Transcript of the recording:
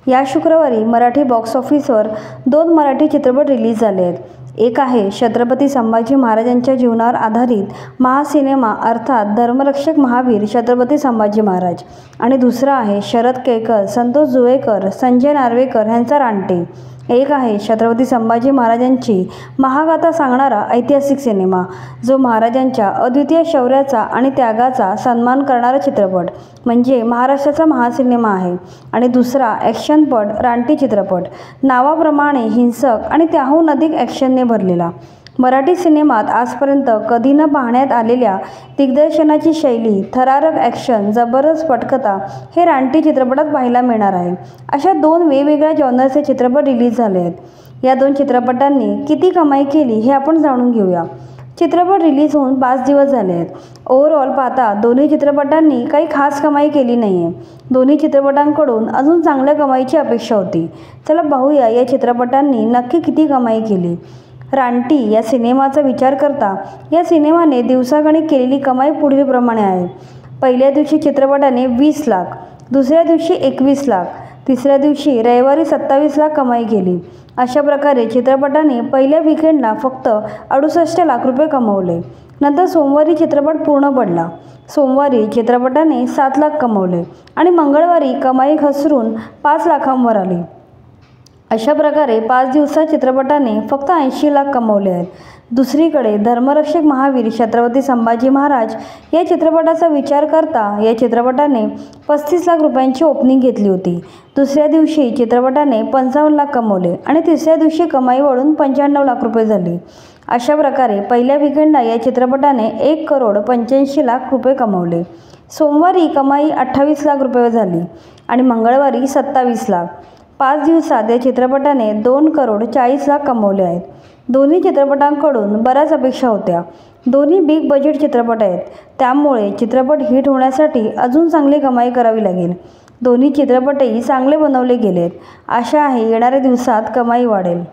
या शुक्रवारी मराठी बॉक्स ऑफिसवर 2 मराठी चित्रपट रिलीज झाले आहेत. एक आहे छत्रपती संभाजी महाराजांच्या जीवनावर आधारित महासिनेमा अर्थात धर्मरक्षक महावीर छत्रपती संभाजी महाराज आणि दुसरा आहे शरद केळकर, संतोष जुवेकर, संजय नार्वेकर यांचा रानटी. एक आहे छत्रपती संभाजी महाराजांची महागाथा सांगणारा ऐतिहासिक सिनेमा जो महाराजांच्या अद्वितीय शौर्याचा आणि त्यागाचा सन्मान करणारा चित्रपट म्हणजे महाराष्ट्राचा महासिनेमा आहे. आणि दुसरा ॲक्शनपट रानटी चित्रपट नावाप्रमाणे हिंसक आणि त्याहून अधिक ॲक्शनने भरलेला. मराठी सिनेमात आजपर्यंत कधी न पाहण्यात आलेल्या दिग्दर्शनाची शैली, थरारक ॲक्शन, जबरदस्त पटकथा हे रानटी चित्रपटात पाहायला मिळणार आहे. अशा 2 वेगवेगळ्या जॉनरचे चित्रपट रिलीज झाले आहेत. या 2 चित्रपटांनी किती कमाई केली हे आपण जाणून घेऊया. चित्रपट रिलीज होऊन 5 दिवस झाले आहेत. ओव्हरऑल पाहता दोन्ही चित्रपटांनी काही खास कमाई केली नाही आहे. दोन्ही चित्रपटांकडून अजून चांगल्या कमाईची अपेक्षा होती. चला पाहूया या चित्रपटांनी नक्की किती कमाई केली. रानटी या सिनेमाचा विचार करता या सिनेमाने दिवसागणिक केलेली कमाई पुढीलप्रमाणे आहे. पहिल्या दिवशी चित्रपटाने 20 लाख, दुसऱ्या दिवशी 21 लाख, तिसऱ्या दिवशी रविवारी 27 लाख कमाई केली. अशा प्रकारे चित्रपटाने पहिल्या वीकेंडला फक्त 68 लाख रुपये कमवले. नंतर सोमवारी चित्रपट पूर्ण पडला. सोमवारी चित्रपटाने 7 लाख कमवले आणि मंगळवारी कमाई घसरून 5 लाखांवर आली. अशा प्रकारे 5 दिवसात चित्रपटाने फक्त 80 लाख कमवले आहेत. दुसरीकडे धर्मरक्षक महावीर छत्रपती संभाजी महाराज या चित्रपटाचा विचार करता या चित्रपटाने 35 लाख रुपयांची ओपनिंग घेतली होती. दुसऱ्या दिवशी चित्रपटाने 55 लाख कमवले आणि तिसऱ्या दिवशी कमाई वाढून 95 लाख रुपये झाली. अशा प्रकारे पहिल्या वीकेंडला या चित्रपटाने 1,85,00,000 रुपये कमवले. सोमवारी कमाई 28 लाख रुपये झाली आणि मंगळवारी 27 लाख. 5 दिवसात या चित्रपटाने 2,40,00,000 कमवले आहेत. दोन्ही चित्रपटांकडून बऱ्याच अपेक्षा होत्या. दोन्ही बिग बजेट चित्रपट आहेत, त्यामुळे चित्रपट हिट होण्यासाठी अजून चांगली कमाई करावी लागेल. दोन्ही चित्रपटही चांगले बनवले गेलेत. आशा आहे येणाऱ्या दिवसात कमाई वाढेल.